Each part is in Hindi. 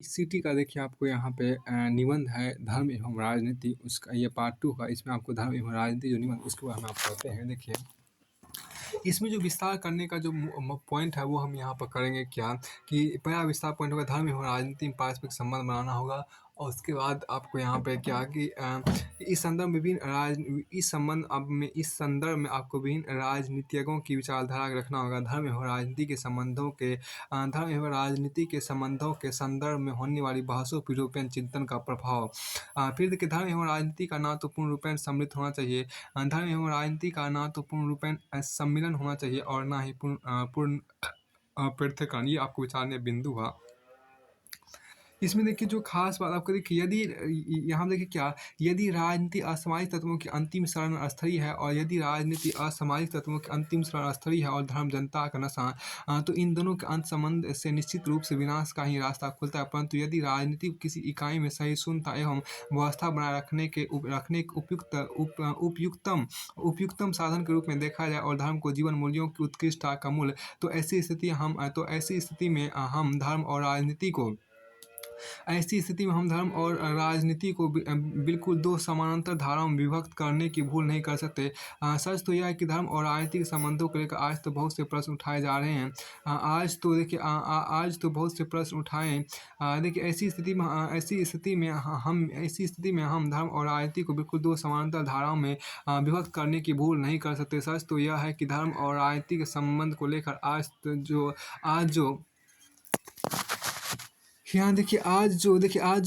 इस सिटी का देखिए आपको यहाँ पे निबंध है धर्म एवं राजनीति उसका ये पार्ट 2 का इसमें आपको धर्म एवं राजनीति जो निबंध उसको हम आप पढ़ते हैं। देखिए इसमें जो विस्तार करने का जो पॉइंट है वो हम यहाँ पर करेंगे क्या कि पहला विस्तार पॉइंट होगा धर्म एवं राजनीति में पारस्परिक संबंध बनाना होगा। और उसके बाद आपको यहाँ पे क्या कि इस संदर्भ में विभिन्न इस संदर्भ में आपको विभिन्न राजनीतिज्ञों की विचारधारा रखना होगा। धर्म एवं राजनीति के संबंधों के धर्म एवं राजनीति के संबंधों के संदर्भ में होने वाली बहसों पर यूरोपियन चिंतन का प्रभाव। फिर देखिए धर्म एवं राजनीति का ना तो पूर्ण रूपेण सम्मिलित होना चाहिए। धर्म एवं राजनीति का ना तो पूर्ण रूपेण सम्मिलन होना चाहिए और ना ही पूर्ण पृथक्करण। ये आपको विचारने बिंदु है। इसमें देखिए जो खास बात आपको देखिए यदि यहाँ देखिए क्या यदि राजनीति असामाजिक तत्वों की अंतिम शरण स्थली है और यदि राजनीति असामाजिक तत्वों की अंतिम शरण स्थली है और धर्म जनता का नशा तो इन दोनों के अंत संबंध से निश्चित रूप से विनाश का ही रास्ता खुलता है। परंतु यदि राजनीति किसी इकाई में सहिष्णुता एवं व्यवस्था बनाए रखने के उपयुक्तम साधन के रूप में देखा जाए और धर्म को जीवन मूल्यों की उत्कृष्टता का मूल्य तो ऐसी स्थिति में हम धर्म और राजनीति को ऐसी स्थिति में हम धर्म और राजनीति को बिल्कुल दो समानांतर धाराओं में विभक्त करने की भूल नहीं कर सकते। सच तो यह है कि धर्म और राजनीति के संबंधों को लेकर आज तो बहुत से प्रश्न उठाए जा रहे हैं। आज तो देखिए आज तो बहुत से प्रश्न उठाए। देखिए ऐसी स्थिति में हम धर्म और राजनीति को बिल्कुल दो समानांतर धाराओं में विभक्त करने की भूल नहीं कर सकते। सच तो यह है कि धर्म और राजनीति के संबंध को लेकर आज जो यहाँ देखिए आज जो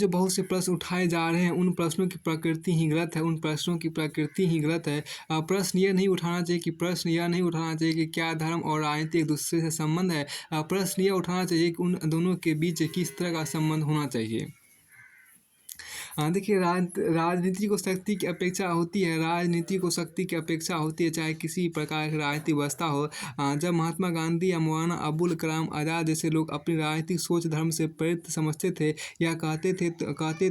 बहुत से प्रश्न उठाए जा रहे हैं उन प्रश्नों की प्रकृति ही गलत है। प्रश्न यह नहीं उठाना चाहिए कि क्या धर्म और राजनीति एक दूसरे से संबंध है। प्रश्न यह उठाना चाहिए कि उन दोनों के बीच किस तरह का संबंध होना चाहिए। देखिए राजनीति को शक्ति की अपेक्षा होती है चाहे किसी प्रकार की राजनीतिक व्यवस्था हो। जब महात्मा गांधी या मौलाना अबुल कलाम आज़ाद जैसे लोग अपनी राजनीतिक सोच धर्म से प्रेरित समझते थे या कहते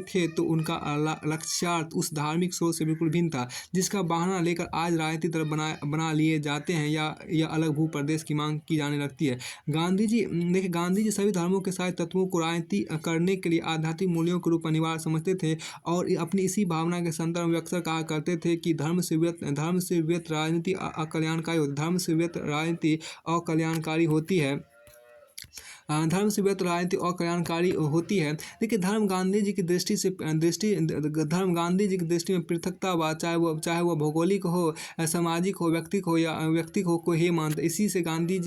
थे तो उनका लक्ष्यार्थ उस धार्मिक सोच से बिल्कुल भिन्न था जिसका बहाना लेकर आज राजनीतिक दल बना लिए जाते हैं या अलग भू प्रदेश की मांग की जाने लगती है। गांधी जी सभी धर्मों के सारे तत्वों को राजनीति करने के लिए आध्यात्मिक मूल्यों के रूप में अनिवार्य समझते थे और अपनी इसी भावना के संदर्भ में अक्सर कहा करते थे कि धर्म से विरत राजनीति अकल्याणकारी होती है। धर्म से व्यक्त राजनीति और कल्याणकारी होती है। देखिए धर्म गांधी जी की दृष्टि में पृथकता व चाहे वह भौगोलिक हो, सामाजिक हो, व्यक्तिक हो कोई ही मानता। इसी से गांधी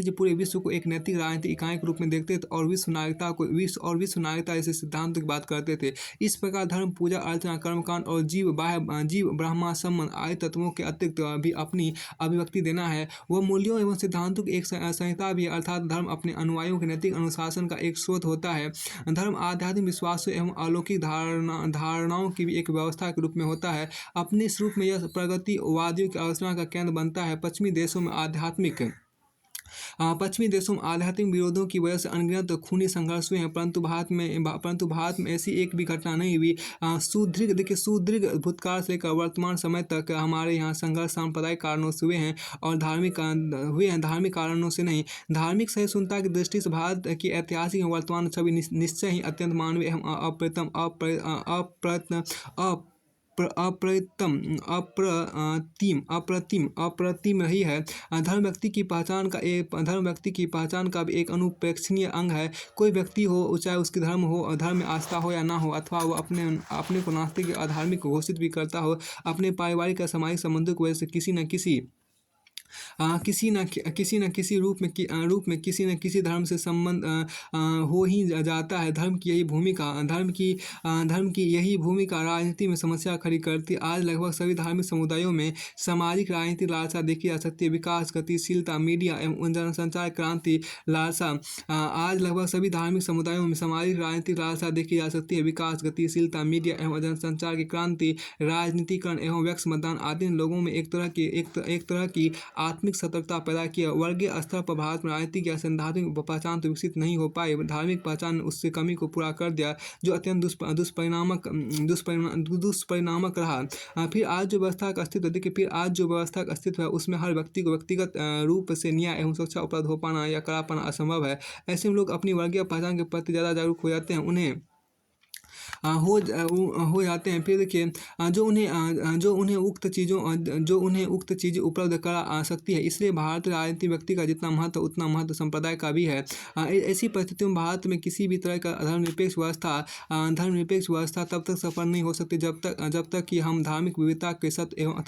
जी पूरे विश्व को एक नैतिक राजनीतिक इकाई के रूप में देखते थे और विश्व नागरिकता ऐसे सिद्धांतों की बात करते थे। इस प्रकार धर्म पूजा अर्चना कर्मकांड और जीव ब्रह्मा संबंध आदि तत्वों के अतिरिक्त भी अपनी अभिव्यक्ति देना है। वह मूल्यों एवं सिद्धांतों की एक संहिता भी है अर्थात धर्म अपने अनुयायियों के नैतिक अनुशासन का एक स्रोत होता है। धर्म आध्यात्मिक विश्वासों एवं अलौकिक धारणाओं की भी एक व्यवस्था के रूप में होता है। अपने इस रूप में यह प्रगतिवादियों की आलोचना का केंद्र बनता है। पश्चिमी देशों में आध्यात्मिक विरोधों की वजह से अनगिनत खूनी संघर्ष हुए हैं परंतु भारत में ऐसी एक भी घटना नहीं हुई। सुदीर्घ भूतकाल से लेकर वर्तमान समय तक हमारे यहाँ संघर्ष सांप्रदायिक कारणों से हुए हैं और धार्मिक कारणों से नहीं। धार्मिक सहिष्णुता की दृष्टि से भारत की ऐतिहासिक एवं वर्तमान छवि निश्चय ही अत्यंत मानवीय एवं अप्रतिम रही है। धर्म व्यक्ति की पहचान का भी एक अनुप्रेक्षणीय अंग है। कोई व्यक्ति हो चाहे उसकी धर्म में आस्था हो या ना हो अथवा वो अपने को नास्तिक या अधार्मिक घोषित भी करता हो, अपने पारिवारिक या सामाजिक संबंधों की वजह से किसी न किसी रूप में किसी न किसी धर्म से संबंध हो ही जाता है। धर्म की यही भूमिका राजनीति में समस्या खड़ी करती है। आज लगभग सभी धार्मिक समुदायों में सामाजिक राजनीतिक लालसा देखी जा सकती है। विकास, गतिशीलता, मीडिया एवं जनसंचार क्रांति लालसा। आज लगभग सभी धार्मिक समुदायों में सामाजिक राजनीतिक लालसा देखी जा सकती है। विकास, गतिशीलता, मीडिया एवं जनसंचार की क्रांति, राजनीतिकरण एवं व्यक्ति मतदान आदि लोगों में एक तरह की आत्मिक सतर्कता पैदा किया। वर्गीय स्तर पर भारत में राजनीति की सैद्धांतिक पहचान तो विकसित नहीं हो पाई, धार्मिक पहचान ने उससे कमी को पूरा कर दिया, जो अत्यंत दुष्परिणामक रहा। फिर आज जो व्यवस्था का अस्तित्व देखिए, फिर आज जो व्यवस्था का अस्तित्व है उसमें हर व्यक्ति को व्यक्तिगत रूप से न्याय एवं सुरक्षा उपलब्ध हो पाना या करा पाना असंभव है। ऐसे में लोग अपनी वर्गीय पहचान के प्रति ज़्यादा जागरूक हो जाते हैं, उन्हें हो जाते हैं। फिर देखिए जो उन्हें उक्त चीज़ें उपलब्ध करा सकती है। इसलिए भारतीय राजनीति व्यक्ति का जितना महत्व उतना महत्व संप्रदाय का भी है। ऐसी परिस्थितियों में भारत में किसी भी तरह का धर्मनिरपेक्ष व्यवस्था तब तक सफल नहीं हो सकती जब तक कि हम धार्मिक विविधता के सत्य एवं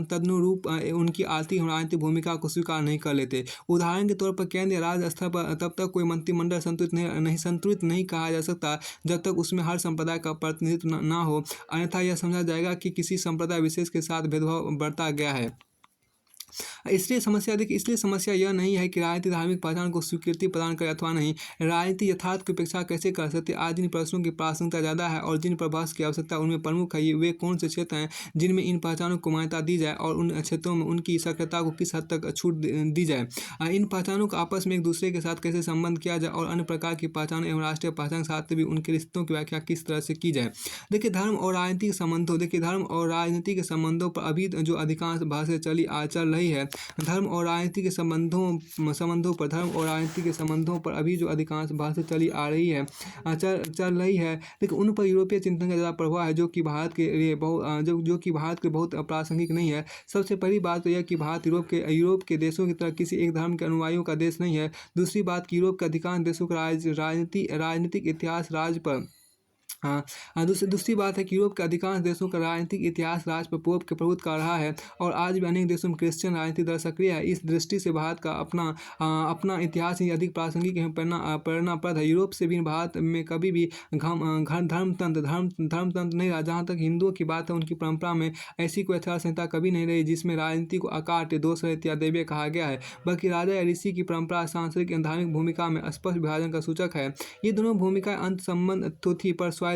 तदनुरूप उनकी आर्थिक एवं राजनीतिक भूमिका को स्वीकार नहीं कर लेते। उदाहरण के तौर पर केंद्रीय राज्य स्तर पर तब तक कोई मंत्रिमंडल संतुलित नहीं कहा जा सकता जब तक उसमें हर संप्रदाय का प्रतिनिधित्व न हो, अन्यथा यह समझा जाएगा कि किसी संप्रदाय विशेष के साथ भेदभाव बरता गया है। इसलिए समस्या यह नहीं है कि राजनीति धार्मिक पहचान को स्वीकृति प्रदान करे अथवा नहीं। राजनीति यथार्थ की उपेक्षा कैसे कर सकती है? आज जिन प्रश्नों की प्रासंगिकता ज़्यादा है और जिन पर बहस की आवश्यकता उनमें प्रमुख है वे कौन से क्षेत्र हैं जिनमें इन पहचानों को मान्यता दी जाए और उन क्षेत्रों में उनकी सक्रियता को किस हद तक छूट दी जाए। इन पहचानों को आपस में एक दूसरे के साथ कैसे संबंध किया जाए और अन्य प्रकार की पहचान एवं राष्ट्रीय पहचान के साथ भी उनके रिश्तों की व्याख्या किस तरह से की जाए। देखिए, धर्म और राजनीति के संबंधों पर अभी जो अधिकांश बहसें चल रही है, धर्म और राजनीति के संबंधों पर अभी जो अधिकांश बहसें चल रही है, लेकिन उन पर यूरोपीय चिंतन का ज़्यादा प्रभाव है जो कि भारत के बहुत प्रासंगिक नहीं है। सबसे पहली बात तो यह कि भारत यूरोप के देशों की तरह किसी एक धर्म के अनुयायियों का देश नहीं है। दूसरी बात कि यूरोप के अधिकांश देशों का राजनीतिक इतिहास राज्य पर दूसरी बात है कि यूरोप के अधिकांश देशों का राजनीतिक इतिहास राज पर पोप के प्रभुत्व का रहा है और आज भी अनेक देशों में क्रिश्चियन राजनीति दर सक्रिय है। इस दृष्टि से भारत का अपना इतिहास ही अधिक प्रासंगिक एवं प्रेरणाप्रद है। यूरोप से भी भारत में कभी भी धर्मतंत्र नहीं रहा। जहाँ तक हिंदुओं की बात है, उनकी परंपरा में ऐसी कोई आचार संहिता कभी नहीं रही जिसमें राजनीति को अकाट्य दोषरहित या दैवीय कहा गया है, बल्कि राजा या ऋषि की परंपरा सांस्कृतिक एवं धार्मिक भूमिका में स्पष्ट विभाजन का सूचक है। ये दोनों भूमिकाएं अंत संबंध तो थी पर स्वायत्त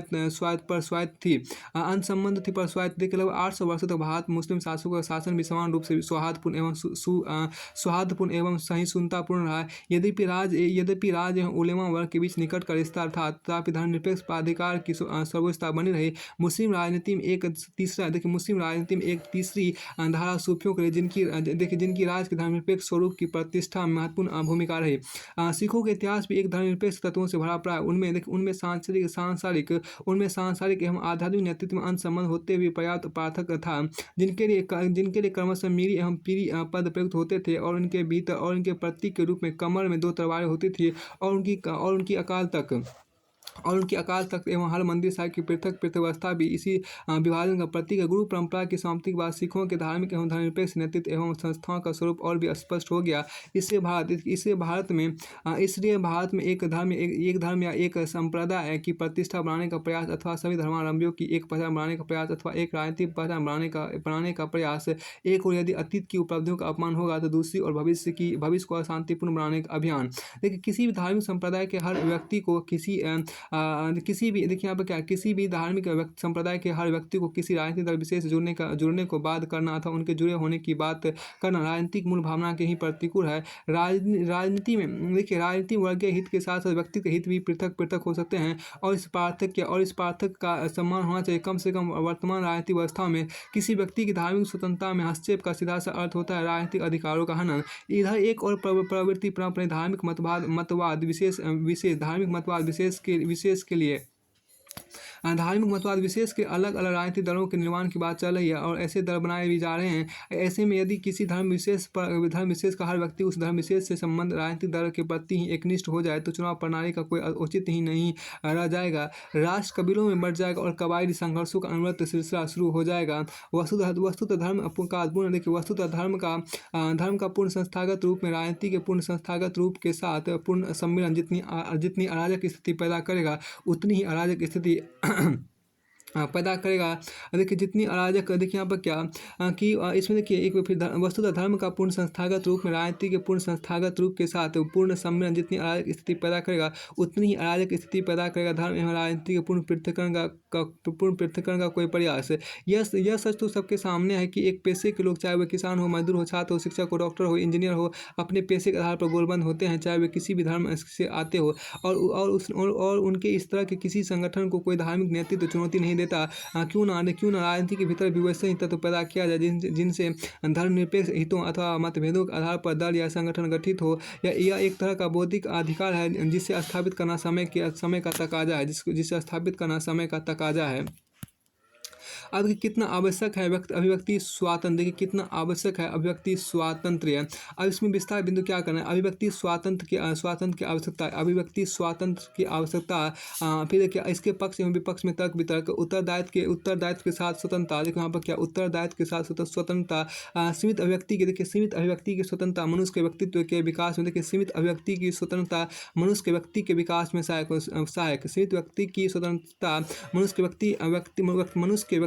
थी। अंत संबंध थी पर स्वायत्त। देखिए, लगभग 800 वर्षों तक भारत मुस्लिम शासकों का शासन भी समान रूप से सौहार्दपूर्ण एवं सहिष्णुतापूर्ण रहा है। यद्यपि राज एवं उलेमा वर्ग के बीच निकट का रिश्ता था, तथापि धर्मनिरपेक्ष प्राधिकार की सर्वोच्चता बनी रही। मुस्लिम राजनीति में एक तीसरी धारा सूफियों के लिए जिनकी राज के धर्मनिरपेक्ष स्वरूप की प्रतिष्ठा में महत्वपूर्ण भूमिका रही। सिखों के इतिहास भी एक धर्मनिरपेक्ष तत्वों से भरा पड़ा है। उनमें सांसारिक एवं आध्यात्मिक नेतृत्व में अंत संबंध होते हुए पर्याप्त पार्थक्य था, जिनके लिए क्रमशः मीरी एवं पीरी पद प्रयुक्त होते थे और उनके भीतर और उनके प्रतीक के रूप में कमर में 2 तलवारें होती थी और उनकी अकाल तख्त एवं हर मंदिर साहिब की पृथक व्यवस्था भी इसी विभाजन का प्रतीक है। गुरु परंपरा की समाप्ति के बाद सिखों के धार्मिक एवं धर्मनिरपेक्ष नेतृत्व एवं संस्थाओं का स्वरूप और भी स्पष्ट हो गया। इसलिए भारत में एक धर्म या एक संप्रदाय की प्रतिष्ठा बनाने का प्रयास अथवा सभी धर्मावलंबियों की एक पहचान बनाने का प्रयास अथवा एक राजनीतिक पहचान बनाने का प्रयास, एक और यदि अतीत की उपलब्धियों का अपमान होगा तो दूसरी और भविष्य को अशांतिपूर्ण बनाने का अभियान। देखिए, किसी भी धार्मिक संप्रदाय के हर व्यक्ति को किसी भी धार्मिक संप्रदाय के हर व्यक्ति को किसी राजनीतिक दल विशेष जुड़ने को बात करना अथवा उनके जुड़े होने की बात करना राजनीतिक मूल भावना के ही प्रतिकूल है। राजनीति में वर्गीय हित के साथ साथ व्यक्तिगत हित भी पृथक हो सकते हैं और इस पार्थक्य का सम्मान होना चाहिए। कम से कम वर्तमान राजनीतिक व्यवस्था में किसी व्यक्ति की धार्मिक स्वतंत्रता में हस्तक्षेप का सीधा सा अर्थ होता है राजनीतिक अधिकारों का हनन। इधर एक और प्रवृत्ति परंपरा धार्मिक मतवाद विशेष के अलग अलग राजनीतिक दलों के निर्माण की बात चल रही है और ऐसे दल बनाए भी जा रहे हैं। ऐसे में यदि किसी धर्म विशेष का हर व्यक्ति उस धर्म विशेष से संबंध राजनीतिक दल के प्रति ही एकनिष्ठ हो जाए तो चुनाव प्रणाली का कोई औचित्य ही नहीं रह जाएगा। राष्ट्र कबीलों में बढ़ जाएगा और कबायली संघर्षों का अनवरत सिलसिला शुरू हो जाएगा। वस्तुतः धर्म का पूर्ण संस्थागत रूप में राजनीति के पूर्ण संस्थागत रूप के साथ पूर्ण सम्मिलन जितनी अराजक स्थिति पैदा करेगा उतनी ही अराजक स्थिति पैदा करेगा। देखिए जितनी अराजक देखिए यहाँ पर क्या कि इसमें देखिए एक फिर वस्तुतः धर्म का पूर्ण संस्थागत रूप में राजनीति के पूर्ण संस्थागत रूप के साथ पूर्ण सम्मेलन जितनी अराजक स्थिति पैदा करेगा उतनी ही अराजक स्थिति पैदा करेगा धर्म एवं राजनीति के पूर्ण पृथक्करण पूर्ण पृथक्करण का कोई प्रयास। यह सच तो सबके सामने है कि एक पेशे के लोग, चाहे वे किसान हो, मजदूर हो, छात्र हो, शिक्षक हो, डॉक्टर हो, इंजीनियर हो, अपने पेशे के आधार पर गोलबंद होते हैं, चाहे वे किसी भी धर्म से आते हो। और उनके इस तरह के किसी संगठन को कोई धार्मिक नेतृत्व चुनौती नहीं देता। क्यों ना राजनीति के भीतर भी वैसे ही तत्व पैदा किया जाए जिनसे धर्मनिरपेक्ष हितों अथवा मतभेदों के आधार पर दल या संगठन गठित हो। यह एक तरह का बौद्धिक अधिकार है जिसे स्थापित करना समय का तकाजा है, जिसे स्थापित करना समय का तकाजा है। अब कि कितना आवश्यक है अभिव्यक्ति स्वातंत्र्य, देखिए कितना आवश्यक है अभिव्यक्ति स्वातंत्र्य। अब इसमें विस्तार बिंदु क्या करना है, अभिव्यक्ति स्वातंत्र्य की आवश्यकता है, अभिव्यक्ति स्वातंत्र्य की आवश्यकता। फिर देखिए इसके पक्ष एवं विपक्ष में तर्क वितर्क, उत्तरदायित्व के साथ स्वतंत्रता। देखो यहाँ पर क्या उत्तरदायित्व के साथ स्वतंत्रता। सीमित अभिव्यक्ति की स्वतंत्रता मनुष्य के व्यक्तित्व के विकास में, देखिए सीमित अभिव्यक्ति की स्वतंत्रता मनुष्य के व्यक्ति के विकास में सहायक। सीमित व्यक्ति की स्वतंत्रता मनुष्य के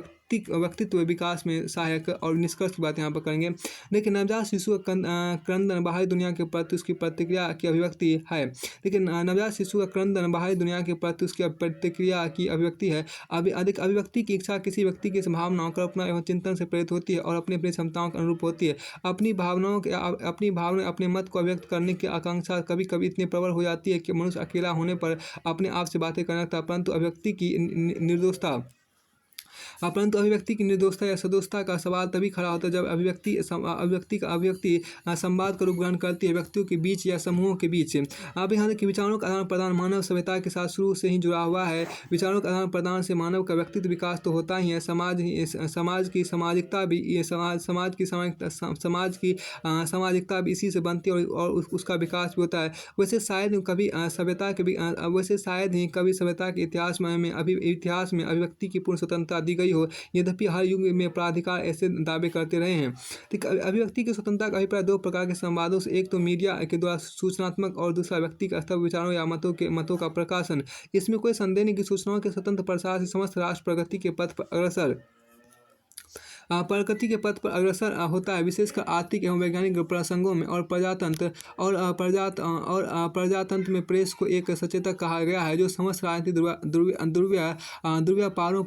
व्यक्तित्व विकास में सहायक। और निष्कर्ष की बात यहाँ पर करेंगे। देखिए नवजात शिशु का क्रंदन बाहरी दुनिया के प्रति उसकी प्रतिक्रिया की अभिव्यक्ति है। देखिए नवजात शिशु का क्रंदन बाहरी दुनिया के प्रति उसकी प्रतिक्रिया की अभिव्यक्ति है। अधिक अभिव्यक्ति की इच्छा किसी व्यक्ति की भावनाओं, कल्पना एवं चिंतन से प्रेरित होती है और अपनी अपनी क्षमताओं के अनुरूप होती है। अपनी भावना अपने मत को व्यक्त करने की आकांक्षा कभी कभी इतनी प्रबल हो जाती है कि मनुष्य अकेला होने पर अपने आप से बातें करने लगता है। परंतु अभिव्यक्ति की निर्दोषता या सदोषता का सवाल तभी खड़ा होता है जब अभिव्यक्ति संवाद का रूप ग्रहण करती है व्यक्तियों के बीच या समूहों के बीच। अब यहाँ देखिए विचारों का आदान प्रदान मानव सभ्यता के साथ शुरू से ही जुड़ा हुआ है। विचारों का आदान प्रदान से मानव का व्यक्तित्व विकास तो होता ही है, समाज की सामाजिकता भी इसी से बनती है और उसका विकास भी होता है। वैसे शायद ही कभी सभ्यता के इतिहास में अभिव्यक्ति की पूर्ण स्वतंत्रता दी गई हो, यद्यपि हर युग में प्राधिकार ऐसे दावे करते रहे हैं। ठीक, अभिव्यक्ति की स्वतंत्रता का अभिप्राय दो प्रकार के संवादों से, एक तो मीडिया के द्वारा सूचनात्मक और दूसरा व्यक्ति का स्तर विचारों या मतों का प्रकाशन। इसमें कोई संदेह नहीं कि सूचनाओं के स्वतंत्र प्रसार से समस्त राष्ट्र प्रगति के पथ पर अग्रसर होता है, विशेषकर आर्थिक एवं वैज्ञानिक प्रसंगों में। और प्रजातंत्र में प्रेस को एक सचेतक कहा गया है जो समस्त राजनीतिक दुर्व्यापारों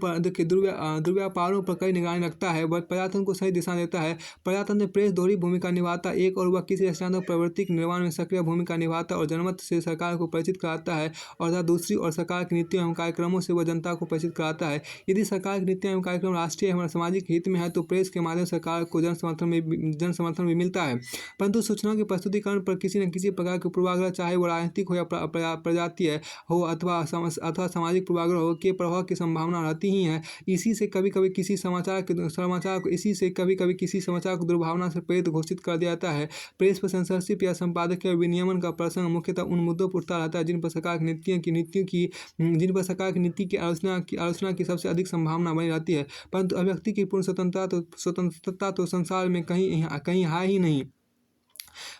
पर कई निगरानी रखता है, वह प्रजातंत्र को सही दिशा देता है। प्रजातंत्र में प्रेस दोहरी भूमिका निभाता है, एक और वह किसी रचनात्मक प्रवृत्ति के निर्माण में सक्रिय भूमिका निभाता है और जनमत से सरकार को परिचित कराता है, और दूसरी और सरकार की नीतियों एवं कार्यक्रमों से वह जनता को परिचित कराता है। यदि सरकार की नीतियाँ एवं कार्यक्रम राष्ट्रीय एवं सामाजिक हित में है तो प्रेस के माध्यम से सरकार को जन समर्थन भी मिलता है। परंतु सूचनाओं के प्रस्तुतिकरण पर किसी न किसी प्रकार के पूर्वाग्रह, चाहे वो राजनीतिक हो या प्रजातीय हो अथवा सामाजिक पूर्वाग्रह हो, के प्रभाव की संभावना रहती ही है। इसी से कभी कभी किसी समाचार को दुर्भावना से प्रेरित घोषित कर दिया जाता है। प्रेस पर सेंसरशिप या संपादकीय विनियमन का प्रसंग मुख्यतः उन मुद्दों पर उठता रहता है जिन पर सरकार की नीति की आलोचना की सबसे अधिक संभावना बनी रहती है। परंतु अभिव्यक्ति की पूर्ण स्वतंत्रता तो संसार में कहीं है ही नहीं।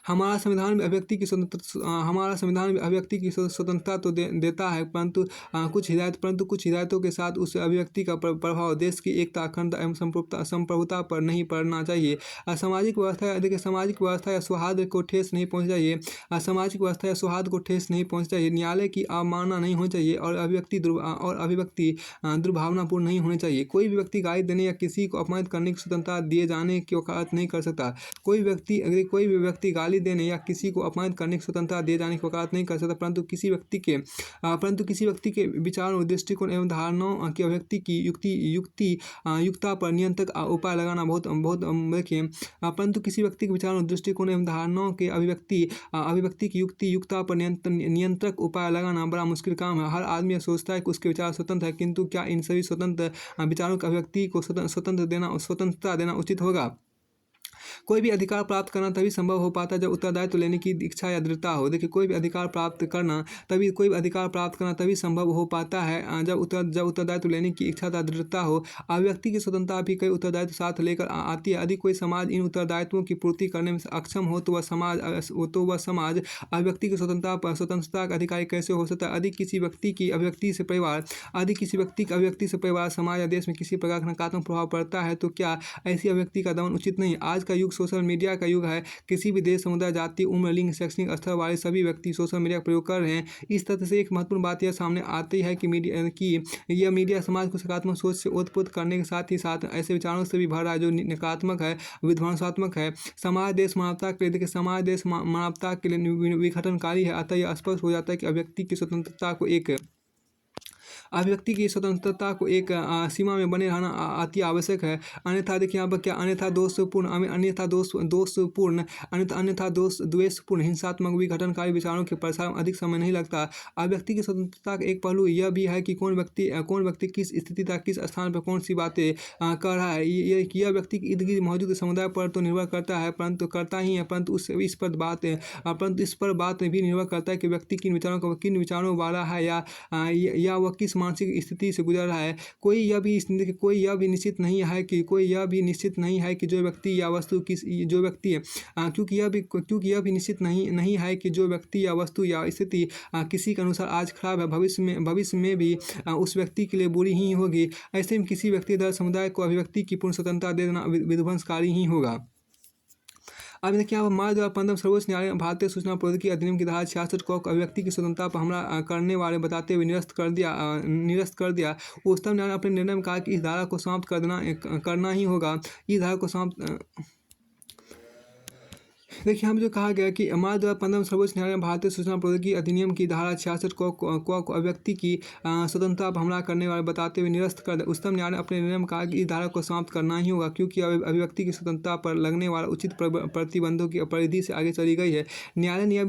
हमारा संविधान भी अभिव्यक्ति की स्वतंत्रता तो देता है, परंतु कुछ हिदायतों के साथ उस अभिव्यक्ति का प्रभाव देश की एकता, अखंडता एवं संप्रभुता पर नहीं पड़ना चाहिए। सामाजिक व्यवस्था या सौहार्द को ठेस नहीं पहुँचनी चाहिए। न्यायालय की अवमानना नहीं होनी चाहिए और अभिव्यक्ति दुर्भावनापूर्ण नहीं होनी चाहिए। कोई भी व्यक्ति गाली देने या किसी को अपमानित करने की स्वतंत्रता दिए जाने की वकालत नहीं कर सकता। कोई भी व्यक्ति गाली देने या किसी को अपमानित करने की स्वतंत्रता दिए जाने की वकालत नहीं कर सकता, परंतु किसी व्यक्ति के विचारों, दृष्टिकोण एवं धारणाओं की अभिव्यक्ति की युक्ता पर नियंत्रक उपाय लगाना परंतु किसी व्यक्ति के विचारों, दृष्टिकोण एवं धारणाओं के अभिव्यक्ति की युक्ता पर नियंत्रक उपाय लगाना बड़ा मुश्किल काम है। हर आदमी यह सोचता है कि उसके विचार स्वतंत्र है, किंतु क्या इन सभी स्वतंत्र विचारों की अभिव्यक्ति को स्वतंत्रता देना उचित होगा? कोई भी अधिकार प्राप्त करना तभी संभव हो पाता है जब उत्तरदायित्व लेने की इच्छा या दृढ़ता हो। देखिए, कोई भी अधिकार प्राप्त करना तभी संभव हो पाता है जब उत्तरदायित्व लेने की इच्छा तथा दृढ़ता हो। अभिव्यक्ति की स्वतंत्रता भी कई उत्तरदायित्व साथ लेकर आती है। यदि कोई समाज इन उत्तरदायित्वों की पूर्ति करने में अक्षम हो तो वह समाज अभिव्यक्ति की स्वतंत्रता का अधिकारी कैसे हो सकता है। यदि किसी व्यक्ति की अभिव्यक्ति से परिवार, समाज या देश में किसी प्रकार का नकारात्मक प्रभाव पड़ता है तो क्या ऐसी अभिव्यक्ति का दमन उचित नहीं। आज का युग सोशल मीडिया का युग है। किसी भी देश, समुदाय, जाति, उम्र, लिंग, शैक्षणिक स्तर वाले सभी व्यक्ति सोशल मीडिया का प्रयोग कर रहे हैं। इस तथ्य से एक महत्वपूर्ण बात यह सामने आती है कि यह मीडिया समाज को सकारात्मक सोच से ओतप्रोत करने के साथ ही साथ ऐसे विचारों से भी भर रहा है जो नकारात्मक है, विध्वंसात्मक है। समाज देश मानवता के लिए विघटनकारी है। अतः यह स्पष्ट हो जाता है कि अभिव्यक्ति की स्वतंत्रता को एक सीमा में बने रहना अति आवश्यक है। अन्यथा देखिए यहाँ पर क्या द्वेषपूर्ण हिंसात्मक विघटनकारी विचारों के प्रसार में अधिक समय नहीं लगता। अभिव्यक्ति की स्वतंत्रता का एक पहलू यह भी है कि कौन व्यक्ति किस स्थिति तथा किस स्थान पर कौन सी बातें कर रहा है। यह व्यक्ति के इर्द गिर्द मौजूद समुदाय पर तो निर्भर करता है, परंतु इस पर बात भी निर्भर करता है कि व्यक्ति किन विचारों वाला है या वह किस मानसिक स्थिति से गुजर रहा है। कोई यह भी निश्चित नहीं है कि जो व्यक्ति या वस्तु या स्थिति किसी के अनुसार आज खराब है, भविष्य में भी उस व्यक्ति के लिए बुरी ही होगी। ऐसे में किसी व्यक्ति द्वारा समुदाय को अभिव्यक्ति की पूर्ण स्वतंत्रता दे देना विध्वंसकारी ही होगा। अब देखिए यहाँ पर मार्च 2015 सर्वोच्च न्यायालय ने भारतीय सूचना प्रौद्योगिकी अधिनियम की धारा 66 को अभिव्यक्ति की स्वतंत्रता पर हमला करने वाले बताते हुए निरस्त कर दिया। उच्चतम न्यायालय ने अपने निर्णय में कहा कि इस धारा को समाप्त करना ही होगा। इस धारा को समाप्त देखिए यहाँ पर जो कहा गया कि मार्च 2015 में सर्वोच्च न्यायालय ने भारतीय सूचना प्रौद्योगिकी अधिनियम की धारा 66 को अभिव्यक्ति की स्वतंत्रता पर हमला करने वाले बताते हुए निरस्त कर दिया। उच्चतम न्यायालय ने अपने निर्णय में कहा कि इस धारा को समाप्त करना ही होगा क्योंकि अभिव्यक्ति की स्वतंत्रता पर लगने वाला उचित प्रतिबंधों की परिधि से आगे चली गई है। न्यायालय ने यह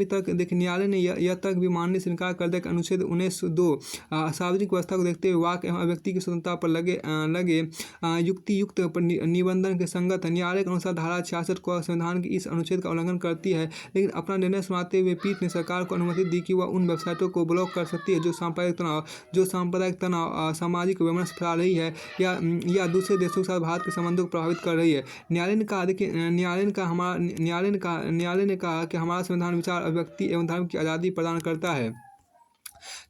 तक भी मानने से इनकार कर दिया कि अनुच्छेद 19(2) सार्वजनिक व्यवस्था को देखते हुए वाक एवं अभिव्यक्ति की स्वतंत्रता पर लगे युक्ति निबंधन के संगत है। न्यायालय के अनुसार धारा 66 को संविधान के इस अनुच्छेद का उल्लंघन करती है, लेकिन अपना निर्णय सुनाते हुए पीठ ने सरकार को अनुमति दी कि वह उन वेबसाइटों को ब्लॉक कर सकती है जो सांप्रदायिक तनाव, सामाजिक वैमनस्य फैला रही है या दूसरे देशों के साथ भारत के संबंधों को प्रभावित कर रही है। न्यायालय ने कहा कि हमारा संविधान विचार, अभिव्यक्ति एवं धर्म की आज़ादी प्रदान करता है।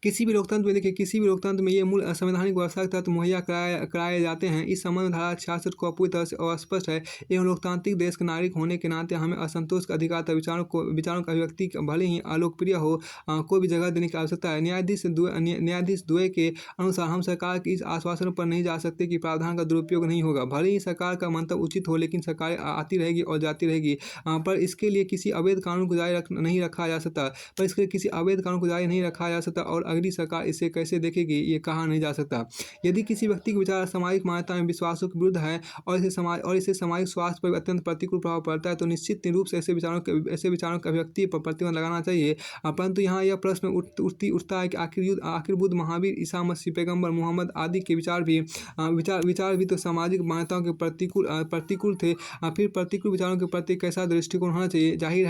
किसी भी लोकतंत्र में ये मूल संवैधानिक व्यवस्था के तहत मुहैया कराए जाते हैं। इस संबंध में धारा 66 को पूरी तरह से अस्पष्ट है एवं लोकतांत्रिक देश के नागरिक होने के नाते हमें असंतोष का अधिकार तथा विचारों का अभिव्यक्ति भले ही अलोकप्रिय हो को भी जगह देने की आवश्यकता है। न्यायाधीश द्वय के अनुसार हम सरकार के इस आश्वासन पर नहीं जा सकते कि प्रावधान का दुरुपयोग नहीं होगा। भले ही सरकार का मंतव्य उचित हो, लेकिन सरकारें आती रहेगी और जाती रहेगी, पर इसके लिए किसी अवैध कानून को जारी नहीं रखा जा सकता और अगली सरकार इसे कैसे देखेगी ये कहा नहीं जा सकता। यदि किसी व्यक्ति के विचार सामाजिक मान्यता एवं विश्वासों के विरुद्ध है और इसे सामाजिक स्वास्थ्य पर अत्यंत प्रतिकूल प्रभाव पड़ता है तो निश्चित रूप से ऐसे विचारों की अभिव्यक्ति पर प्रतिबंध लगाना चाहिए। परंतु यहाँ यह प्रश्न उठता है कि आखिर बुद्ध, महावीर, ईसा मसीह, पैगंबर मोहम्मद आदि के विचार भी तो सामाजिक मान्यताओं के प्रतिकूल थे। फिर प्रतिकूल विचारों के प्रति कैसा दृष्टिकोण होना चाहिए। जाहिर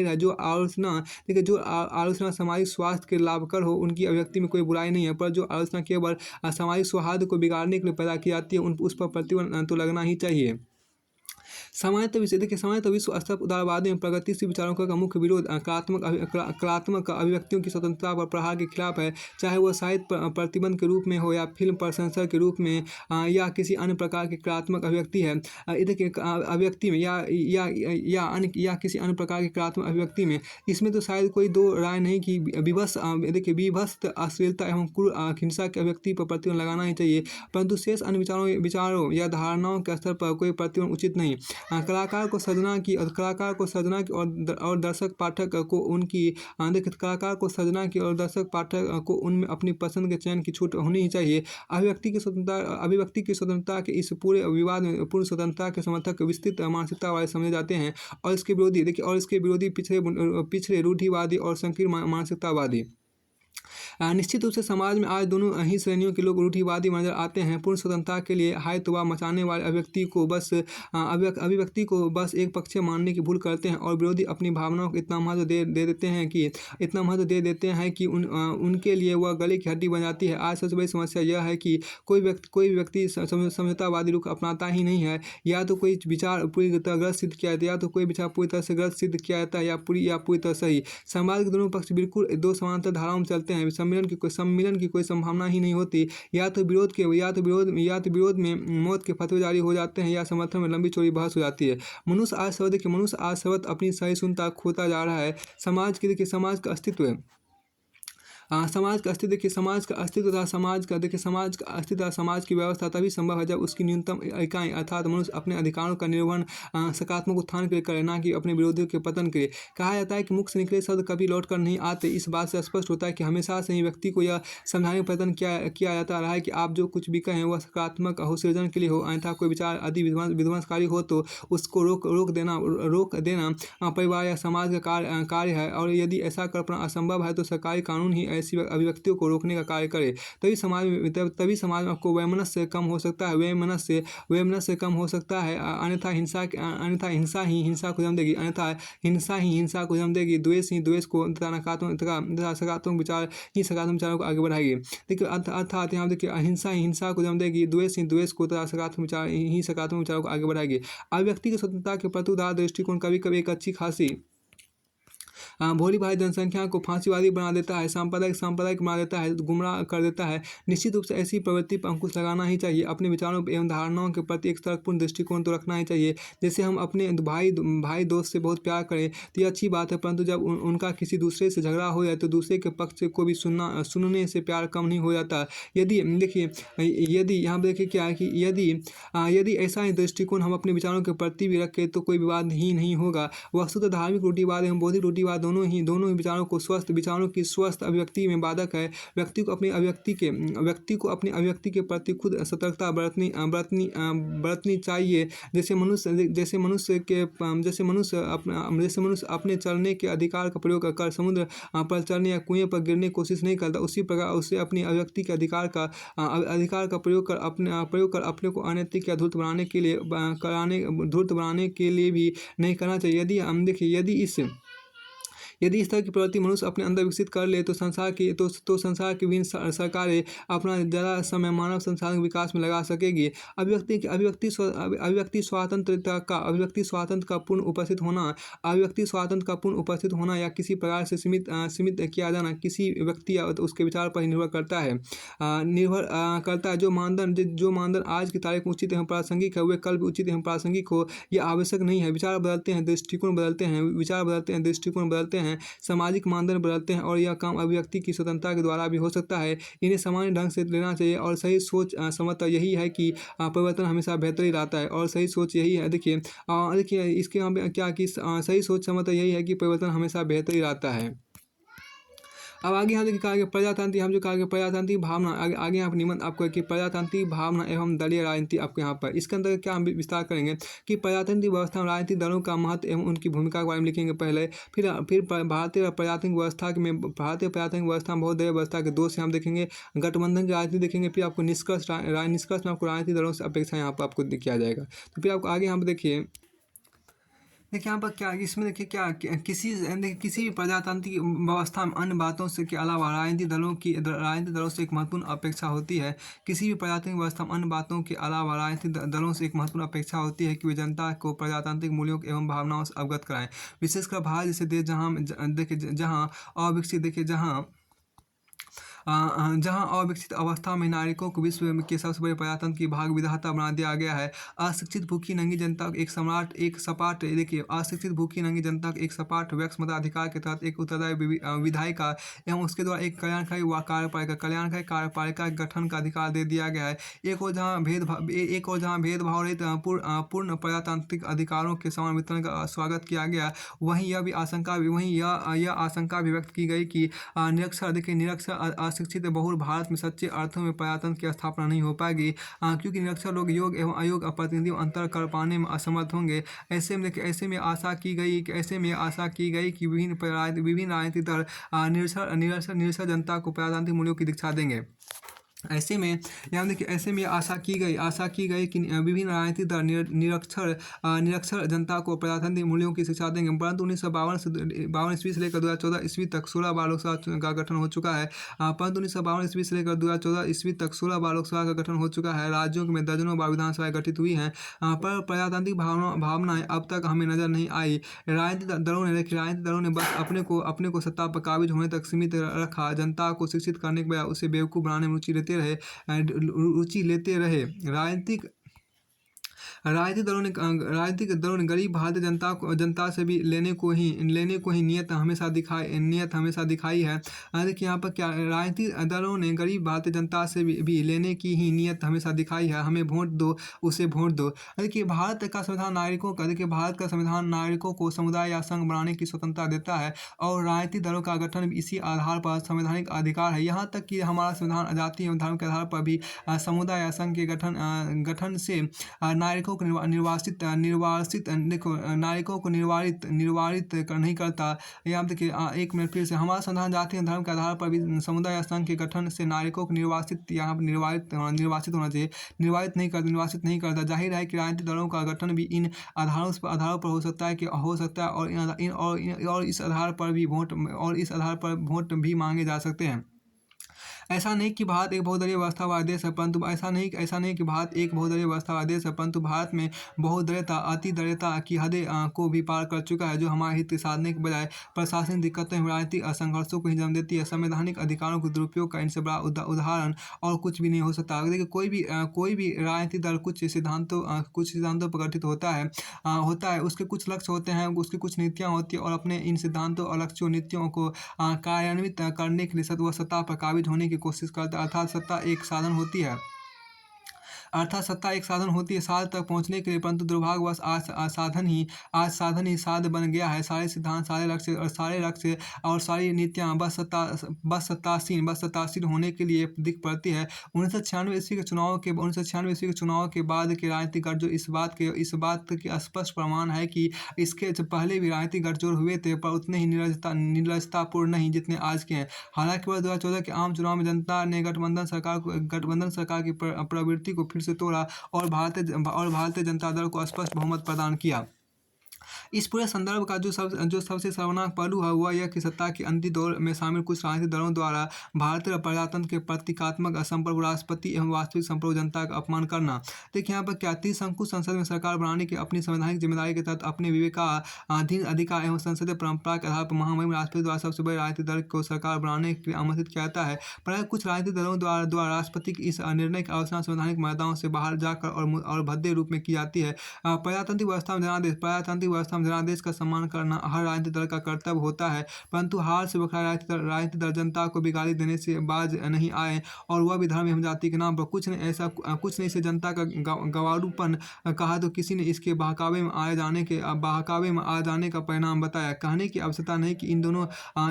है जो आलोचना सामाजिक स्वास्थ्य के लाभकर हो उनकी अभिव्यक्ति में कोई बुराई नहीं है, पर जो आलोचना केवल सामाजिक सौहार्द को बिगाड़ने के लिए पैदा की जाती है उस पर प्रतिबंध तो लगना ही चाहिए। सामान्यतः विश्व स्तर पर उदारवादी एवं प्रगतिशील विचारों का मुख्य विरोध कलात्मक अभिव्यक्तियों की स्वतंत्रता पर प्रहार के खिलाफ है, चाहे वह साहित्य प्रतिबंध के रूप में हो या फिल्म पर सेंसर के रूप में या किसी अन्य प्रकार की कलात्मक अभिव्यक्ति है। अभिव्यक्ति में या किसी अन्य प्रकार की कलात्मक अभिव्यक्ति में इसमें तो शायद कोई दो राय नहीं कि विभत्स अश्लीलता एवं क्रूर हिंसा की अभिव्यक्ति पर प्रतिबंध लगाना ही चाहिए, परंतु शेष अन्य विचारों या धारणाओं के स्तर पर कोई प्रतिबंध उचित नहीं। कलाकार को सृजना की और दर्शक पाठक को उनमें अपनी पसंद के चयन की छूट होनी ही चाहिए। अभिव्यक्ति की स्वतंत्रता के इस पूरे विवाद में पूर्ण स्वतंत्रता के समर्थक विस्तृत मानसिकता वाले समझे जाते हैं और इसके विरोधी पिछड़े रूढ़िवादी और संकीर्ण मानसिकतावादी। निश्चित रूप से समाज में आज दोनों ही श्रेणियों के लोग रूढ़िवादी नजर आते हैं। पूर्ण स्वतंत्रता के लिए हाय तौबा मचाने वाले अभिव्यक्ति को बस एक पक्षीय मानने की भूल करते हैं, और विरोधी अपनी भावनाओं को इतना महत्व दे देते हैं कि उनके लिए वह गले की हड्डी बन जाती है। आज सबसे बड़ी समस्या यह है कि कोई भी व्यक्ति समझौतावादी रुख अपनाता ही नहीं है। या तो कोई विचार पूरी तरह गलत सिद्ध किया जाता है, या तो कोई विचार पूरी तरह से गलत सिद्ध किया जाता है, या पूरी तरह सही। समाज के दोनों पक्ष बिल्कुल दो समांतर धाराओं में चलते हैं। सम्मिलन की कोई संभावना ही नहीं होती। या तो विरोध में मौत के फतवे जारी हो जाते हैं, या समर्थन में लंबी चौड़ी बहस हो जाती है। मनुष्य आज सर्वत्र अपनी सहिष्णुता खोता जा रहा है। समाज का अस्तित्व है। समाज का अस्तित्व देखिए, समाज की व्यवस्था तभी संभव है जब उसकी न्यूनतम इकाई अर्थात मनुष्य अपने अधिकारों का निर्वहन सकारात्मक उत्थान के लिए करे, ना कि अपने विरोधियों के पतन के लिए। कहा जाता है कि मुख से निकले शब्द कभी लौट कर नहीं आते। इस बात से स्पष्ट होता है कि हमेशा से ही व्यक्ति को यह समझाने का प्रयत्न किया जाता रहा है कि आप जो कुछ भी कहें वह सकारात्मक हो, सृजन के लिए हो, अन्यथा कोई विचार अधिक विध्वंसकारी हो तो उसको रोक देना परिवार या समाज का कार्य है। और यदि ऐसा कर पाना असंभव है तो सरकारी कानून ही ऐसी अभिव्यक्तियों को रोकने का कार्य करे। तभी समाज में आपको वैमनस्य कम हो सकता है। वैमनस्य कम हो सकता है। अन्यथा हिंसा ही हिंसा को जन्म देगी। द्वेष ही द्वेष को तथा सकारात्मक विचार ही सकारात्मक विचारों को आगे बढ़ाएगी। देखिए अर्थात यहाँ देखिए, अहिंसा ही हिंसा को जन्म देगी, द्वेष ही द्वेष को तथा सकारात्मक विचार ही सकारात्मक विचारों को आगे बढ़ाएगी। अभिव्यक्ति की स्वतंत्रता के प्रति उदार दृष्टिकोण कभी कभी एक अच्छी खासी भोली भाली जनसंख्या को फांसीवादी बना देता है, सांप्रदायिक बना देता है, गुमराह कर देता है। निश्चित रूप से ऐसी प्रवृत्ति पर अंकुश लगाना ही चाहिए। अपने विचारों एवं धारणाओं के प्रति एक तर्कपूर्ण दृष्टिकोण तो रखना ही चाहिए। जैसे हम अपने भाई दोस्त से बहुत प्यार करें तो ये अच्छी बात है, परंतु जब उनका किसी दूसरे से झगड़ा हो जाए तो दूसरे के पक्ष को भी सुनने से प्यार कम नहीं हो जाता। यदि यहाँ देखिए क्या है कि यदि ऐसा ही दृष्टिकोण हम अपने विचारों के प्रति भी रखें तो कोई विवाद ही नहीं होगा। वस्तुतः धार्मिक रूढ़िवाद एवं बौद्धिक रूढ़िवाद दोनों ही विचारों की स्वस्थ अभिव्यक्ति में बाधक है। व्यक्ति को अपनी अभिव्यक्ति के प्रति खुद सतर्कता बरतनी चाहिए। जैसे मनुष्य अपने चलने के अधिकार का प्रयोग कर समुद्र पर चलने या कुएं पर गिरने की कोशिश नहीं करता, उसी प्रकार उसे अपनी अभिव्यक्ति के अधिकार का प्रयोग कर अपने को अनैतिक या धूर्त बनाने के लिए भी नहीं करना चाहिए। यदि इस तरह की प्रवृत्ति मनुष्य अपने अंदर विकसित कर ले तो संसार की विभिन्न सरकारें अपना ज़्यादा समय मानव संसाधन विकास में लगा सकेगी। अभिव्यक्ति स्वातंत्र का पूर्ण उपस्थित होना या किसी प्रकार से सीमित किया जाना किसी व्यक्ति या उसके विचार पर ही निर्भर करता है। जो मानदंड आज की तारीख में उचित एवं प्रासंगिक है वे कल भी उचित एवं प्रासंगिक हो, यह आवश्यक नहीं है। विचार बदलते हैं, दृष्टिकोण बदलते हैं, सामाजिक मानदंड बदलते हैं, और यह काम अभिव्यक्ति की स्वतंत्रता के द्वारा भी हो सकता है। इन्हें सामान्य ढंग से लेना चाहिए, और सही सोच समझता यही है कि परिवर्तन हमेशा बेहतर ही रहता है। और सही सोच यही है, देखिए इसके यहाँ पे क्या कि सही सोच समझता यही है कि परिवर्तन हमेशा बेहतर ही रहता है। अब आगे यहाँ देखिए कहा गया प्रजातांत्रिक भावना। आगे यहाँ पर निबंध आपको कि प्रजातांत्रिक भावना एवं दलीय राजनीति आपको यहाँ पर इसके अंदर क्या हम विस्तार करेंगे कि प्रजातांत्रिक व्यवस्था में राजनीतिक दलों का महत्व एवं उनकी भूमिका के बारे में लिखेंगे पहले। फिर भारतीय प्रजातांत्रिक व्यवस्था में बहुत दलीय व्यवस्था के दोष हम देखेंगे, गठबंधन की राजनीति देखेंगे, फिर आपको निष्कर्ष में आपको राजनीतिक दलों से अपेक्षा यहाँ पर आपको किया जाएगा। तो फिर आपको आगे यहाँ पर देखिए यहाँ पर क्या इसमें देखिए क्या किसी भी प्रजातांत्रिक व्यवस्था में अन्य बातों से के अलावा राजनीतिक दलों से एक महत्वपूर्ण अपेक्षा होती है। किसी भी प्रजातांत्रिक व्यवस्था में अन्य बातों के अलावा राजनीतिक दलों से एक महत्वपूर्ण अपेक्षा होती है कि वे जनता को प्रजातांत्रिक मूल्यों एवं भावनाओं से अवगत कराएं। विशेषकर भारत जैसे देश जहाँ अविकसित अवस्था में नागरिकों को विश्व के सबसे बड़े प्रजातंत्र की भाग विधाता बना दिया गया है। अशिक्षित भूखी नंगी जनता को एक सपाट व्यक्ति मताधिकार के तहत एक उत्तरदायी विधायिका एवं उसके द्वारा एक कल्याणकारी कार्यपालिका के गठन का अधिकार दे दिया गया है। एक और जहाँ भेदभाव रहित पूर्ण प्रजातांत्रिक अधिकारों के समान वितरण का स्वागत किया गया, वहीं यह आशंका भी व्यक्त की गई कि निरक्षर अशिक्षित बहुल भारत में सच्चे अर्थों में प्रजातंत्र की स्थापना नहीं हो पाएगी, क्योंकि निरक्षर लोग योग एवं अयोग्य प्रतिनिधियों अंतर कर पाने में असमर्थ होंगे। ऐसे में आशा की गई कि विभिन्न राजनीतिक दल निरक्षर जनता को प्रजातांत्रिक मूल्यों की दीक्षा देंगे। ऐसे में आशा की गई कि विभिन्न राजनीतिक दल निरक्षर जनता को प्रजातांत्रिक मूल्यों की शिक्षा देंगे, परंतु 1952 ईस्वी से लेकर 2014 ईस्वी तक 16 बार लोकसभा का गठन हो चुका है। परंतु 1952 ईस्वी से लेकर 2014 ईस्वी तक 16 बार लोकसभा का गठन हो चुका है। राज्यों में दर्जनों बार विधानसभाएं गठित हुई हैं, पर प्रजातांत्रिक भावनाएं अब तक हमें नजर नहीं आई। राजनीतिक दलों ने बस अपने को सत्ता पर काबिज होने तक सीमित रखा। जनता को शिक्षित करने के बजाय उसे बेवकूफ़ बनाने में रुचि लेते रहे। राजनीतिक दलों ने गरीब भारतीय जनता से भी लेने को ही नियत हमेशा दिखाई है। देखिए यहाँ पर क्या राजनीतिक दलों ने गरीब भारतीय जनता से भी लेने की ही नियत हमेशा दिखाई है। हमें वोट दो, उसे वोट दो। देखिए भारत का संविधान नागरिकों को समुदाय या संघ बनाने की स्वतंत्रता देता है, और राजनीतिक दलों का गठन भी इसी आधार पर संवैधानिक अधिकार है। यहाँ तक कि हमारा संविधान जाति एवं धर्म के आधार पर भी समुदाय या संघ के गठन से नागरिकों को निर्वासित नहीं करता। यहाँ देखिए एक मिनट फिर से, हमारा संविधान जाति एवं धर्म के आधार पर भी समुदाय या संघ के गठन से नागरिकों को निर्वासित होना चाहिए, निर्वासित नहीं करता। जाहिर है कि राजनीतिक दलों का गठन भी इन आधारों पर हो सकता है और इस आधार पर वोट भी मांगे जा सकते हैं। ऐसा नहीं कि भारत एक बहुदलीय व्यवस्थावादी देश है, परंतु भारत में बहुदलीयता अतिदलीयता की हदें को भी पार कर चुका है, जो हमारे हित साधने के बजाय प्रशासनिक दिक्कतों एवं राजनीतिक संघर्षों को ही जन्म देती है। संवैधानिक अधिकारों के दुरुपयोग का इनसे बड़ा उदाहरण और कुछ भी नहीं हो सकता। देखिए कोई भी राजनीतिक दल कुछ सिद्धांतों पर गठित होता है। उसके कुछ लक्ष्य होते हैं, उसकी कुछ नीतियाँ होती है, और अपने इन सिद्धांतों और लक्ष्यों नीतियों को कार्यान्वित करने के लिए वह सत्ता पर काबिज होने की कोशिश करता है। अर्थात सत्ता एक साधन होती है साध तक पहुंचने के लिए, परंतु दुर्भाग्यवश आज साधन ही साध बन गया है। सारे सिद्धांत, सारे लक्ष्य और सारी नीतियां बस सत्तासीन होने के लिए दिख पड़ती है। 1996 ईस्वी के चुनाव के बाद के राजनीतिक गठजोड़ इस बात के स्पष्ट प्रमाण है कि इसके पहले भी राजनीतिक गठजोड़ हुए थे, पर उतने ही निर्लजतापूर्ण नहीं जितने आज के हैं। हालांकि वर्ष 2014 के आम चुनाव में जनता ने गठबंधन सरकार की प्रवृत्ति को फिर से तोड़ा और भारतीय जनता दल को स्पष्ट बहुमत प्रदान किया। इस पूरे संदर्भ का जो सबसे शर्मनाक पहलू है वह यह कि सत्ता के अंतिम दौर में शामिल कुछ राजनीतिक दलों द्वारा भारतीय प्रजातंत्र के प्रतीकात्मक संप्रभु राष्ट्रपति एवं वास्तविक संप्रभु जनता का अपमान करना। देखिए यहाँ पर क्या त्रिशंकु संसद में सरकार बनाने की अपनी संवैधानिक जिम्मेदारी के तहत अपने विवेकाधीन अधिकार एवं संसदीय परंपरा के आधार पर महामहिम राष्ट्रपति द्वारा सबसे बड़े राजनीतिक दल को सरकार बनाने के लिए आमंत्रित किया जाता है, पर कुछ राजनीतिक दलों द्वारा राष्ट्रपति की इस निर्णय की आलोचना संवैधानिक मर्यादाओं से बाहर जाकर और भद्दे रूप में की जाती है। प्रजातांत्रिक व्यवस्था में जनादेश का सम्मान करना हर राजनीतिक दल का कर्तव्य होता है, परंतु हार से बखरा राजनीतिक दल जनता को भी गाली देने से बाज नहीं आए, और वह भी धर्म एवं जाति के नाम पर। कुछ ने इसे जनता का गंवारूपन कहा तो किसी ने इसके बहकावे में आ जाने का परिणाम बताया। कहने की आवश्यकता नहीं कि इन दोनों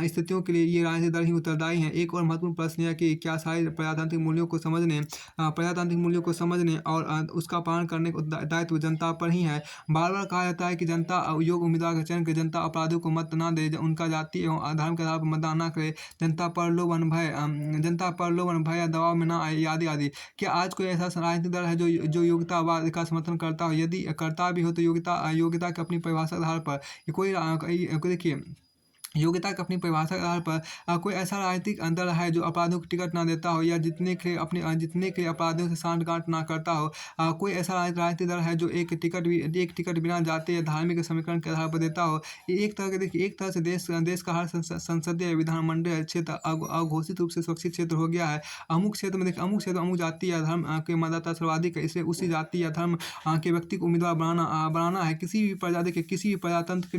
स्थितियों के लिए ये राजनीतिक दल ही उत्तरदायी हैं। एक और महत्वपूर्ण प्रश्न यह कि क्या सारे प्रजातांत्रिक मूल्यों को समझने और उसका पालन करने का दायित्व जनता पर ही है। बार बार कहा जाता है कि जनता योग्य उम्मीदवार का चयन करे, जनता अपराधियों को मत न दे, उनका जाति एवं धर्म के आधार पर मतदान न करे, जनता पर लोभन भय या दबाव में न आए, आदि। क्या आज कोई ऐसा राजनीतिक दल है जो योग्यतावाद का समर्थन करता हो? यदि करता भी हो तो योग्यता की अपनी परिभाषा के आधार पर देखिए योग्यता की अपनी परिभाषा के आधार पर कोई ऐसा राजनीतिक दल है जो अपराधियों को टिकट ना देता हो या जितने के लिए अपराधियों से सांठगांठ ना करता हो? कोई ऐसा राजनीतिक दल है जो एक टिकट बिना जाति या धार्मिक समीकरण के आधार पर देता हो? एक तरह से देश का हर संसदीय विधानमंडलीय क्षेत्र अघोषित रूप से सुरक्षित क्षेत्र हो गया है। अमुक क्षेत्र में अमुक जाति या धर्म के मतदाता सर्वाधिक है, इसलिए उसी जाति या धर्म के व्यक्ति को उम्मीदवार बनाना है। किसी भी प्रजातंत्र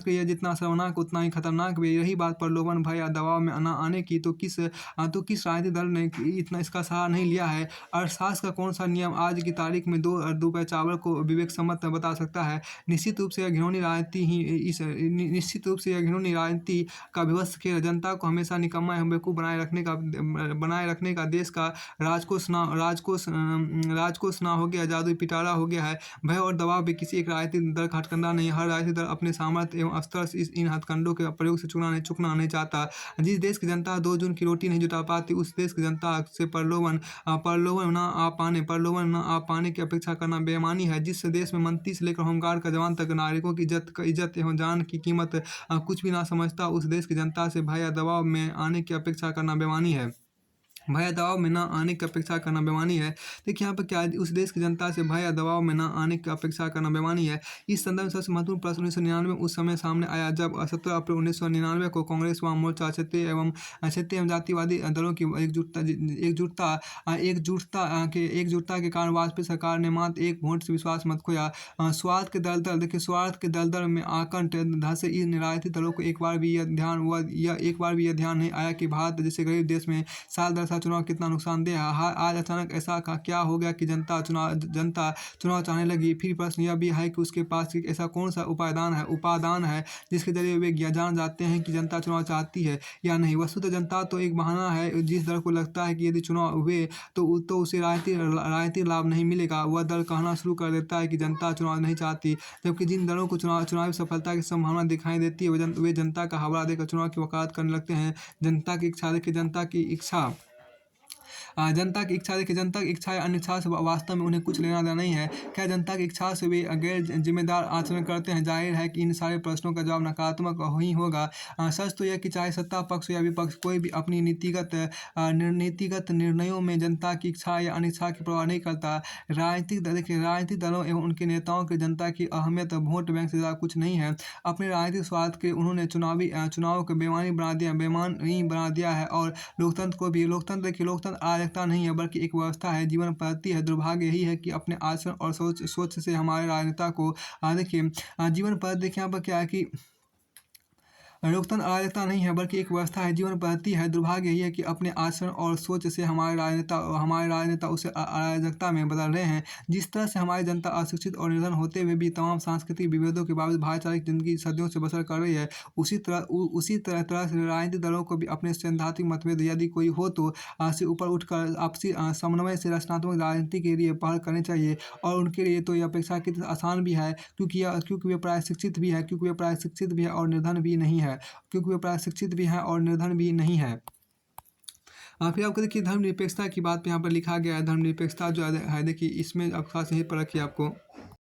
के लिए जितना जितना शर्मनाक उतना ही खतरनाक भी है। रही बात प्रलोभन, भय या दबाव में ना आने की, तो किस राजनीतिक दल ने इतना इसका सहारा नहीं लिया है? अर्थशास्त्र का कौन सा नियम आज की तारीख में 2 रुपए चावल को विवेक सम्मत बता सकता है? निश्चित रूप से यह घिनौनी राजनीति ही इस नि निश्चित रूप से यह घिनौनी राजनीति का विभत्स खेल है। जनता को हमेशा निकम्मा एवं बेवकूफ़ बनाए रखने का देश का राजकोष ना हो गया, जादुई पिटारा हो गया है। भय और दबाव भी किसी एक राजनीतिक दल का हथकंडा नहीं है। हर राजनीतिक दल अपने सामर्थ्य एवं स्तर से इन हथकंडों के प्रयोग से चूकना नहीं चाहता। जिस देश की जनता 2 जून की रोटी नहीं जुटा पाती, उस देश की जनता से प्रलोभन ना आ पाने की अपेक्षा करना बेईमानी है। जिस देश में मंत्री से लेकर होमगार्ड का जवान तक नागरिकों की इज्जत एवं जान की कीमत कुछ भी ना समझता, उस देश की जनता से भय या दबाव में आने की अपेक्षा करना बेईमानी है। भय या दबाव में ना आने की अपेक्षा करना बेईमानी है। देखिए यहाँ पर क्या है, उस देश की जनता से भय या दबाव में ना आने की अपेक्षा करना बेईमानी है। इस संदर्भ में सबसे महत्वपूर्ण प्रश्न 1999 उस समय सामने आया जब 17 अप्रैल 1999 को कांग्रेस, वाम मोर्चा, क्षेत्रीय एवं जातिवादी दलों की एकजुटता के कारण वाजपेयी सरकार ने मात्र 1 वोट से विश्वास मत खोया। स्वार्थ के दलदल में आकंठ धंसे इन राजनीतिक दलों को एक बार भी यह ध्यान नहीं आया कि भारत जैसे गरीब देश में साल दर साल चुनाव कितना नुकसानदेह है। आज अचानक ऐसा क्या हो गया कि जनता चुनाव चाहने लगी? फिर प्रश्न यह भी है कि उसके पास एक ऐसा कौन सा उपादान है जिसके जरिए वे जान जाते हैं कि जनता चुनाव चाहती है या नहीं। वस्तुतः जनता तो एक बहाना है। जिस दल को लगता है कि यदि चुनाव हुए तो उसे राजनीतिक लाभ नहीं मिलेगा, वह दल कहना शुरू कर देता है कि जनता चुनाव नहीं चाहती। जबकि जिन दलों को चुनावी सफलता की संभावना दिखाई देती है, वे जनता का हवाला देकर चुनाव की वकालत करने लगते हैं। जनता की इच्छा देखिए, जनता की इच्छा या अनिच्छा से वास्तव में उन्हें कुछ लेना देना नहीं है। क्या जनता की इच्छा से वे गैर जिम्मेदार आचरण करते हैं? जाहिर है कि इन सारे प्रश्नों का जवाब नकारात्मक ही होगा। सच तो यह कि चाहे सत्ता पक्ष या विपक्ष, कोई भी अपनी नीतिगत निर्णयों में जनता की इच्छा या अनिच्छा की परवाह नहीं करता। राजनीतिक दलों एवं उनके नेताओं की जनता की अहमियत वोट बैंक से ज़्यादा कुछ नहीं है। अपने राजनीतिक स्वार्थ के उन्होंने चुनाव को बेईमानी बना दिया है। और लोकतंत्र अराजकता नहीं है बल्कि एक व्यवस्था है, जीवन पद्धति है। दुर्भाग्य यही है कि अपने आचरण और सोच से हमारे राजनेता को देखिए जीवन पद्धति देखिए यहाँ पर क्या है कि लोकतंत्र अराजकता नहीं है बल्कि एक व्यवस्था है, जीवन पद्धति है। दुर्भाग्य यही है कि अपने आचरण और सोच से हमारे राजनेता उसे अराजकता में बदल रहे हैं। जिस तरह से हमारी जनता अशिक्षित और निर्धन होते हुए भी तमाम सांस्कृतिक विभेदों के बावजूद भाईचारे की जिंदगी सदियों से बसर कर रही है, उसी तरह से राजनीतिक दलों को भी अपने सैद्धांतिक मतभेद यदि कोई हो तो से ऊपर उठकर आपसी समन्वय से रचनात्मक राजनीति के लिए पहल करनी चाहिए। और उनके लिए तो यह अपेक्षाकृत आसान भी है, क्योंकि वे प्राय शिक्षित भी है और निर्धन भी नहीं है। क्योंकि वे प्राय शिक्षित भी हैं और निर्धन भी नहीं है। फिर आपको देखिए धर्मनिरपेक्षता की बात यहाँ पर लिखा गया है। धर्मनिरपेक्षता जो है देखिए इसमें अब खास यहीं पर रखिए आपको